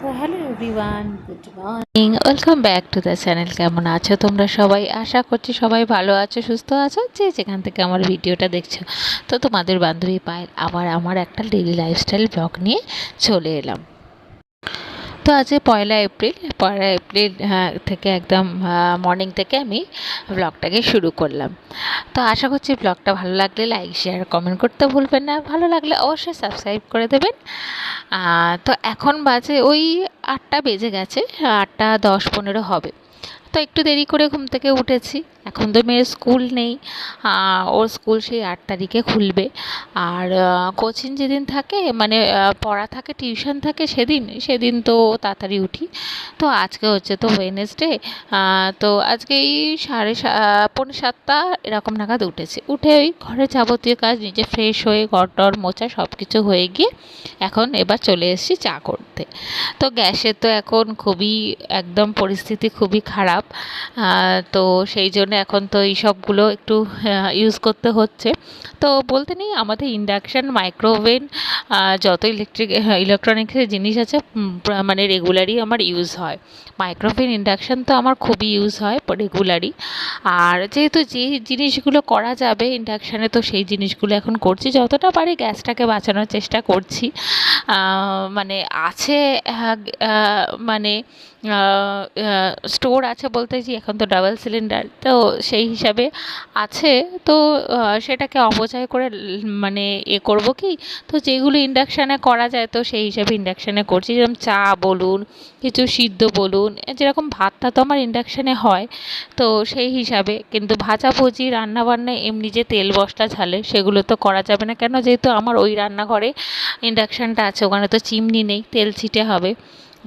তো hello everyone, good morning, welcome back to the channel. কেমন আছো তোমরা সবাই? আশা করছি সবাই ভালো আছো, সুস্থ আছো, যে যেখান থেকে আমার ভিডিওটা দেখছো। তো তোমাদের বান্ধবী পায়েল আবার আমার একটা ডেইলি লাইফস্টাইল ব্লগ নিয়ে চলে এলাম। তো আজকে পয়লা এপ্রিল থেকে একদম মর্নিং থেকে আমি ব্লগটাকে শুরু করলাম। তো আশা করছি ব্লগটা ভালো লাগলে লাইক শেয়ার কমেন্ট করতে ভুলবেন না, ভালো লাগলে অবশ্যই সাবস্ক্রাইব করে দেবেন। তো এখন বাজে ওই 8টা বেজে গেছে, 8টা 10-15 হবে। তো একটু দেরি করে ঘুম থেকে উঠেছি। এখন তো মেয়ের স্কুল নেই, ওর স্কুল সেই 8 তারিখে খুলবে। আর কোচিং যেদিন থাকে, মানে পড়া থাকে, টিউশন থাকে, সেদিন সেদিন তো তাড়াতাড়ি উঠি। তো আজকে হচ্ছে তো ওয়েডনেসডে। তো আজকে এই পৌনে 7টা এরকম নাগাদ উঠেছি। উঠে ওই ঘরে যাবতীয় কাজ নিজে ফ্রেশ হয়ে ঘর টর মোছা সব কিছু হয়ে গিয়ে এখন এবার চলে এসেছি চা করতে। তো গ্যাসের তো এখন খুবই একদম পরিস্থিতি খুবই খারাপ। তো সেই জন্য এখন তো এই সবগুলো একটু ইউজ করতে হচ্ছে। তো বলতে নেই, আমাদের ইন্ডাকশান, মাইক্রোওভেন, যত ইলেকট্রনিক্সের জিনিস আছে মানে রেগুলারই আমার ইউজ হয়। মাইক্রোওভেন, ইন্ডাকশান তো আমার খুবই ইউজ হয় রেগুলারই। আর যেহেতু যে জিনিসগুলো করা যাবে ইন্ডাকশানে, তো সেই জিনিসগুলো এখন করছি, যতটা পারি গ্যাসটাকে বাঁচানোর চেষ্টা করছি। মানে আছে, মানে স্টোর আছে বলতে, যে এখন তো ডাবল সিলিন্ডার, তো সেই হিসাবে আছে। তো সেটাকে অপচয় করে মানে করব কি, তো যেগুলো ইন্ডাকশানে করা যায় তো সেই হিসাবে ইন্ডাকশানে করছি। যেরকম চা বলুন, কিছু সিদ্ধ বলুন, যেরকম ভাতটা তো আমার ইন্ডাকশানে হয়, তো সেই হিসাবে। কিন্তু ভাজাভুজি রান্নাবান্না এমনি যে তেল মশলা ঝালে সেগুলো তো করা যাবে না, কেন যেহেতু আমার ওই রান্নাঘরে ইন্ডাকশানটা আছে, ওখানে তো চিমনি নেই, তেল ছিটে হবে।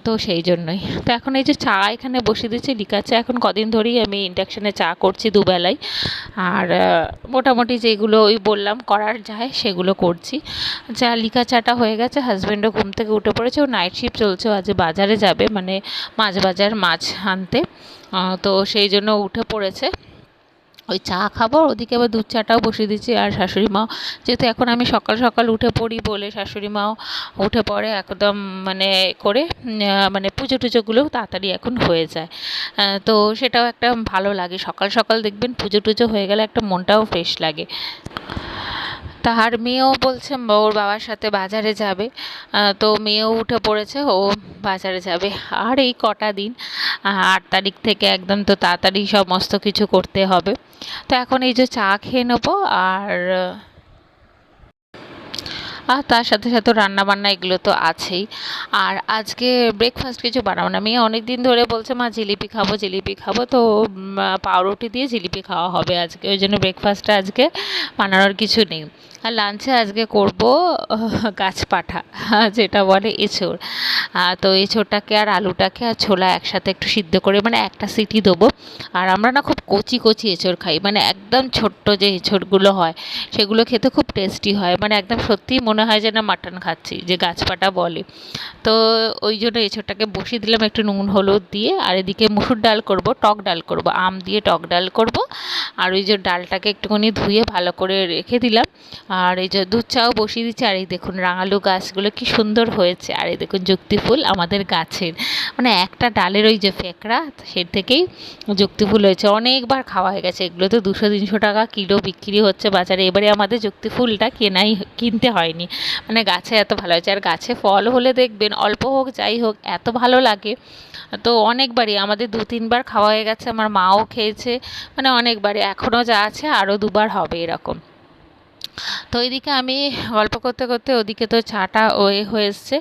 তো সেই জন্যই তো এখন এই যে চা এখানে বসিয়ে দিচ্ছি, লিকার চা। এখন কদিন ধরেই আমি ইন্ডাকশানে চা করছি দুবেলায়। আর মোটামুটি যেগুলো ওই বললাম করার যায় সেগুলো করছি। যা লিকার চাটা হয়ে গেছে, হাজব্যান্ডও ঘুম থেকে উঠে পড়েছে, ও নাইট শিফট চলছে, ও আজ বাজারে যাবে, মানে মাছ বাজার, মাছ আনতে। তো সেই জন্য উঠে পড়েছে। ওই চা খাবো, ওদিকে আবার দুধ চাটাও বসিয়ে দিচ্ছি। আর শাশুড়ি মাও, যেহেতু এখন আমি সকাল সকাল উঠে পড়ি বলে, শাশুড়ি মাও উঠে পড়ে একদম, মানে করে মানে পুজো টুজোগুলোও তাড়াতাড়ি এখন হয়ে যায়। তো সেটাও একটা ভালো লাগে, সকাল সকাল দেখবেন পুজো টুজো হয়ে গেলে একটা মনটাও ফ্রেশ লাগে। তাহার মেয়েও বলছে ওর বাবার সাথে বাজারে যাবে। তো মেয়েও উঠে পড়েছে, ও বাজারে যাবে। আর এই কটা দিন, 8 তারিখ থেকে একদম তো তাড়াতাড়ি সমস্ত কিছু করতে হবে। তো এখন এই যে চা খেয়ে নেবো, আর তার সাথে সাথে রান্না বান্না এগুলো তো আছেই। আর আজকে ব্রেকফাস্ট কিছু বানাবো না। মেয়ে অনেক দিন ধরে বলছে মা জিলিপি খাবো, জিলিপি খাবো। তো পাউরুটি দিয়ে জিলিপি খাওয়া হবে আজকে, ওই জন্য ব্রেকফাস্টে আজকে বানানোর কিছু নেই। আর লাঞ্চে আজকে করব গাছ পাঠা, যেটা বলে এঁচোড়। তো এঁচোড়টাকে আর আলুটাকে আর ছোলা একসাথে একটু সিদ্ধ করে, মানে একটা সিটি দেবো। আর আমরা না খুব কচি কচি এঁচোড় খাই, মানে একদম ছোট্ট যে এঁচোড়গুলো হয় সেগুলো খেতে খুব টেস্টি হয়, মানে একদম সত্যিই মনে হয় যে না মাটন খাচ্ছি, যে গাছপাটা বলে। তো ওই জন্য এঁচোড়টাকে বসিয়ে দিলাম একটু নুন হলুদ দিয়ে। আর এদিকে মুসুর ডাল করব, টক ডাল করব, আম দিয়ে টক ডাল করব। আর ওই যে ডালটাকে একটুখানি ধুয়ে ভালো করে রেখে দিলাম। আর এই যে দুধ চাও বসিয়ে দিচ্ছি। আর এই দেখুন রাঙালু গাছগুলো কি সুন্দর হয়েছে। আর এই দেখুন যুক্তি ফুল আমাদের গাছের, মানে একটা ডালের ওই যে ফেকড়া, সে থেকেই যুক্তি ফুল হয়েছে। অনেকবার খাওয়া হয়ে গেছে, এগুলো তো 200-300 টাকা কিলো বিক্রি হচ্ছে বাজারে। এবারে আমাদের যুক্তি ফুলটা কিনতে হয়নি, মানে গাছে এত ভালো হয়েছে। আর গাছে ফল হলে দেখবেন, অল্প হোক যাই হোক, এত ভালো লাগে। তো অনেকবারই আমাদের 2-3বার খাওয়া হয়ে গেছে, আমার মাও খেয়েছে, মানে অনেকবারই। এখনও যা আছে আরও 2বার হবে এরকম। তো এদিকে আমি গল্প করতে করতে, ওদিকে তো চাটা হয়ে এসছে।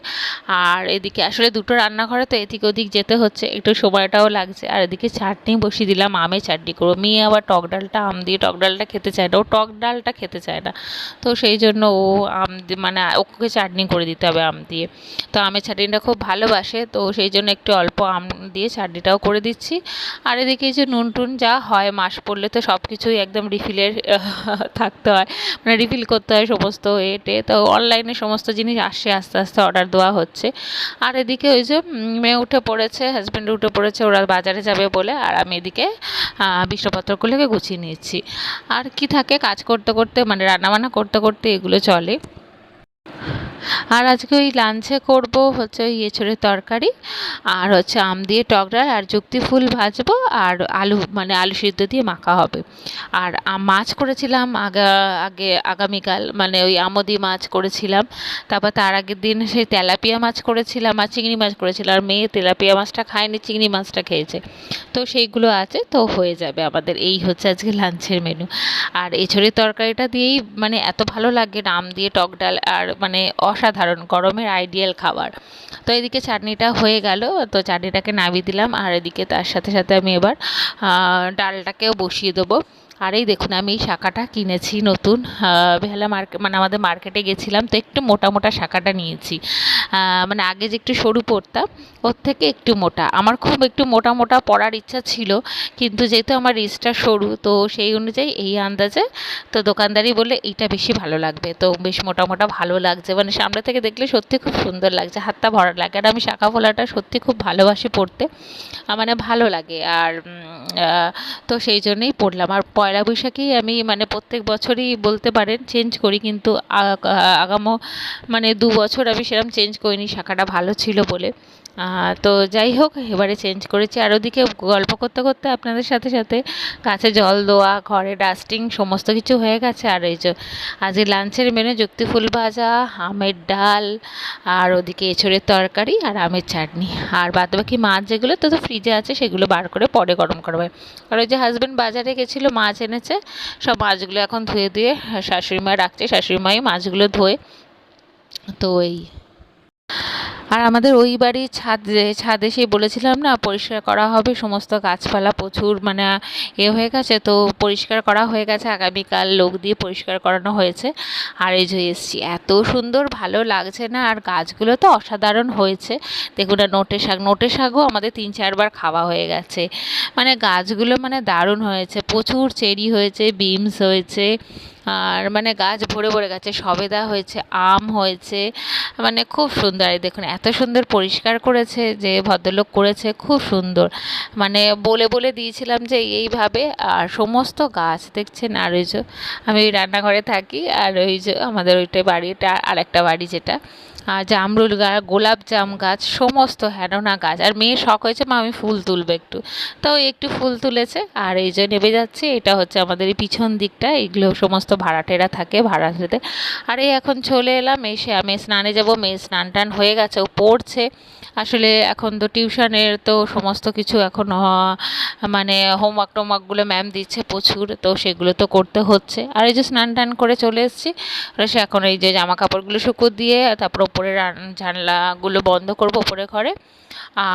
আর এদিকে আসলে দুটো রান্নাঘরে তো এদিক ওদিক যেতে হচ্ছে, একটু সময়টাও লাগছে। আর এদিকে চাটনি বসিয়ে দিলাম, আমের চাটনি করবো। মেয়ে আবার টক ডালটা, আম দিয়ে টক ডালটা খেতে চায় না, ও টক ডালটা খেতে চায় না। তো সেই জন্য ও মানে ওকে চাটনি করে দিতে হবে আম দিয়ে। তো আমের চাটনিটা খুব ভালোবাসে, তো সেই জন্য একটু অল্প আম দিয়ে চাটনিটাও করে দিচ্ছি। আর এদিকে যে নুন টুন যা হয়, মাস পড়লে তো সব কিছুই একদম রিফিলের থাকতে হয়, মানে রিফিল করতে হয় সমস্ত এটে। তো অনলাইনে সমস্ত জিনিস আসছে, আস্তে আস্তে অর্ডার দেওয়া হচ্ছে। আর এদিকে ওই যে মেয়ে উঠে পড়েছে, হাজব্যান্ড উঠে পড়েছে, ওরা বাজারে যাবে বলে। আর আমি এদিকে বিছনাপত্রগুলোকে গুছিয়ে নিচ্ছি। আর কি থাকে, কাজ করতে করতে, মানে রান্নাবান্না করতে করতে এগুলো চলে। আর আজকে ওই লাঞ্চে করব হচ্ছে ওই এঁচোড়ের তরকারি আর হচ্ছে আম দিয়ে টক ডাল আর যুক্তি ফুল ভাজবো আর আলু মানে আলু সিদ্ধ দিয়ে মাখা হবে। আর মাছ করেছিলাম আগামীকাল মানে ওই আমোদি মাছ করেছিলাম। তারপর তার আগের দিন সেই তেলাপিয়া মাছ করেছিলাম আর চিংড়ি মাছ করেছিলাম। আর মেয়ে তেলাপিয়া মাছটা খায়নি, চিংড়ি মাছটা খেয়েছে। তো সেইগুলো আছে, তো হয়ে যাবে আমাদের। এই হচ্ছে আজকে লাঞ্চের মেনু। আর এঁচোড়ের তরকারিটা দিয়েই মানে এত ভালো লাগে, আম দিয়ে টক ডাল আর মানে অসাধারণ গরমের আইডিয়াল খাবার। তো এদিকে চাটনিটা হয়ে গেল, তো চাটনিটাকে নামিয়ে দিলাম। আর এদিকে তার সাথে সাথে আমি এবার ডালটাকেও বসিয়ে দেবো। আর এই দেখুন আমি এই শাঁখাটা কিনেছি নতুন, বেহালা মার্কেট মানে আমাদের মার্কেটে গেছিলাম, তো একটু মোটা মোটা শাঁখাটা নিয়েছি। মানে আগে যে একটু সরু পরতাম ওর থেকে একটু মোটা, আমার খুব একটু মোটা মোটা পরার ইচ্ছা ছিল, কিন্তু যেহেতু আমার রিস্টটা সরু তো সেই অনুযায়ী এই আন্দাজে তো দোকানদারই বললে এইটা বেশি ভালো লাগবে, তো বেশ মোটা মোটা ভালো লাগছে, মানে সামনে থেকে দেখলে সত্যি খুব সুন্দর লাগছে, হাতটা ভরা লাগে। আর আমি শাঁখা ফোলাটা সত্যি খুব ভালোবাসি পরতে, মানে ভালো লাগে। আর তো সেই জন্যই পরলাম। আর পয়লা বৈশাখেই আমি মানে প্রত্যেক বছরই বলতে পারেন চেঞ্জ করি, কিন্তু আগামো মানে 2 বছর আমি সেরকম চেঞ্জ করিনি, শাঁখাটা ভালো ছিল বলে। তো যাই হোক এবারে চেঞ্জ করেছি। আর ওদিকে গল্প করতে করতে আপনাদের সাথে সাথে গাছে জল দেওয়া, ঘরে ডাস্টিং সমস্ত কিছু হয়ে গেছে। আর এই যে আজকে লাঞ্চের মেনু যুক্তি ফুল ভাজা, আমের ডাল, আর ওদিকে এঁচোড়ের তরকারি আর আমের চাটনি। আর বাদবাকি মাছ যেগুলো তো ফ্রিজে আছে সেগুলো বার করে পরে গরম করবে। আর ওই যে হাজব্যান্ড বাজারে গেছিলো, মাছ এনেছে, সব মাছগুলো এখন ধুয়ে ধুয়ে শাশুড়ি মা রাখছে, শাশুড়ি মাই মাছগুলো ধোয়ে। তো এই আর আমাদের ওই বাড়ির ছাদে সেই বলেছিলাম না পরিষ্কার করা হবে, সমস্ত গাছপালা প্রচুর মানে হয়ে গেছে, তো পরিষ্কার করা হয়ে গেছে, আগামীকাল লোক দিয়ে পরিষ্কার করানো হয়েছে। আর এই যে এসছি, এত সুন্দর ভালো লাগছে না, আর গাছগুলো তো অসাধারণ হয়েছে। দেখুন না, নোটে শাকও আমাদের 3-4 বার খাওয়া হয়ে গেছে, মানে গাছগুলো মানে দারুণ হয়েছে, প্রচুর চেরি হয়েছে, বিমস হয়েছে, আর মানে গাছ ভরে ভরে গেছে, সবেদা হয়েছে, আম হয়েছে, মানে খুব সুন্দর। এই দেখুন এত সুন্দর পরিষ্কার করেছে, যে ভদ্রলোক করেছে খুব সুন্দর, মানে বলে বলে দিয়েছিলাম যে এইভাবে। আর সমস্ত গাছ দেখছেন। আর ওই যে আমি ওই রান্নাঘরে থাকি, আর ওই যে আমাদের ওইটাই বাড়িটা আর একটা বাড়ি যেটা, আর জামরুল গাছ, গোলাপ জাম গাছ, সমস্ত হ্যানোনা গাছ। আর মেয়ের শখ হয়েছে মা আমি ফুল তুলবো একটু, তো একটু ফুল তুলেছে। আর এই যে নেমে যাচ্ছে, এটা হচ্ছে আমাদের এই পিছন দিকটা, এগুলো সমস্ত ভাড়াটেরা থাকে, ভাড়াটেদের। আর এই এখন চলে এলাম, এসে আমি স্নানে যাব, মেয়ে স্নান টান হয়ে গেছে, ও পড়ছে। আসলে এখন তো টিউশনের তো সমস্ত কিছু এখন মানে হোমওয়ার্কগুলো ম্যাম দিচ্ছে প্রচুর, তো সেগুলো তো করতে হচ্ছে। আর এই যে স্নান টান করে চলে এসেছি, সে এখন এই যে জামা কাপড়গুলো শুকো দিয়ে তারপর ওপরে জানলাগুলো বন্ধ করবো ওপরে ঘরে।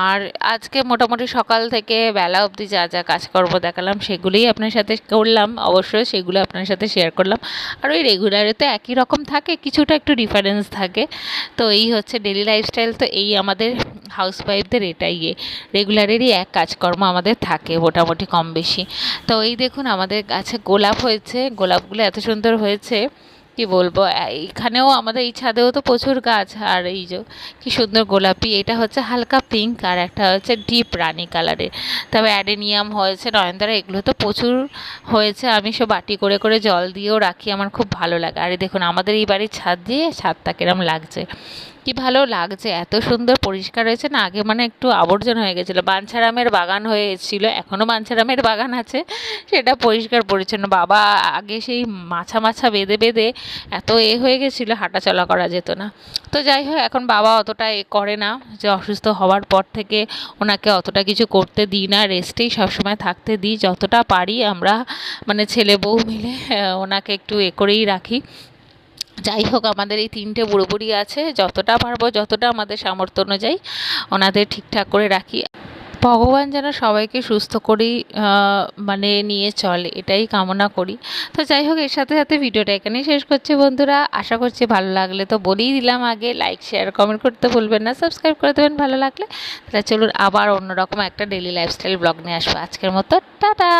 আর আজকে মোটামুটি সকাল থেকে বেলা অবধি যা যা কাজকর্ম দেখালাম সেগুলোই আপনার সাথে করলাম, অবশ্যই সেগুলো আপনার সাথে শেয়ার করলাম। আর ওই রেগুলারে তো একই রকম থাকে, কিছুটা একটু ডিফারেন্স থাকে। তো এই হচ্ছে ডেলি লাইফস্টাইল, তো এই আমাদের হাউসওয়াইফদের এটাই রেগুলারেরই এক কাজকর্ম আমাদের থাকে মোটামুটি কম বেশি। তো এই দেখুন আমাদের গাছে গোলাপ হয়েছে, গোলাপগুলো এত সুন্দর হয়েছে কি বলবো। এইখানেও আমাদের এই ছাদেও তো প্রচুর গাছ। আর এই যে কি সুন্দর গোলাপি, এটা হচ্ছে হালকা পিঙ্ক, আর একটা হচ্ছে ডিপ রানি কালারের। তবে অ্যাডেনিয়াম হয়েছে, নয়নতারা, এগুলো তো প্রচুর হয়েছে। আমি সব বাটি করে করে জল দিয়েও রাখি, আমার খুব ভালো লাগে। আর দেখুন আমাদের এই বাড়ির ছাদ দিয়ে ছাদটা কিরম লাগছে, কি ভালো লাগছে, এত সুন্দর পরিষ্কার হয়েছে না। আগে মানে একটু আবর্জনা হয়ে গেছিলো, বাঞ্ছারামের বাগান হয়েছিল, এখনও বাঞ্ছারামের বাগান আছে, সেটা পরিষ্কার পরিচ্ছন্ন। বাবা আগে সেই মাছা মাছা বেঁধে বেঁধে এত হয়ে গেছিলো, হাঁটাচলা করা যেত না। তো যাই হোক এখন বাবা অতটা করে না, যে অসুস্থ হওয়ার পর থেকে ওনাকে অতটা কিছু করতে দিই না, রেস্টেই সবসময় থাকতে দিই, যতটা পারি আমরা মানে ছেলে বউ মিলে ওনাকে একটু করেই রাখি। যাই হোক আমাদের এই 3টে বুড়ো বুড়ি আছে, যতটা পারবো যতটা আমাদের সামর্থ্য অনুযায়ী ওনাদের ঠিকঠাক করে রাখি। ভগবান যেন সবাইকে সুস্থ করেই মানে নিয়ে চলে, এটাই কামনা করি। তো যাই হোক এর সাথে সাথে ভিডিওটা এখানেই শেষ করছি বন্ধুরা, আশা করছি ভালো লাগলে তো বলেই দিলাম আগে, লাইক শেয়ার কমেন্ট করতে ভুলবেন না, সাবস্ক্রাইব করে দেবেন ভালো লাগলে। তাহলে চলুন আবার অন্যরকম একটা ডেলি লাইফস্টাইল ব্লগ নিয়ে আসবো, আজকের মতো টাটা।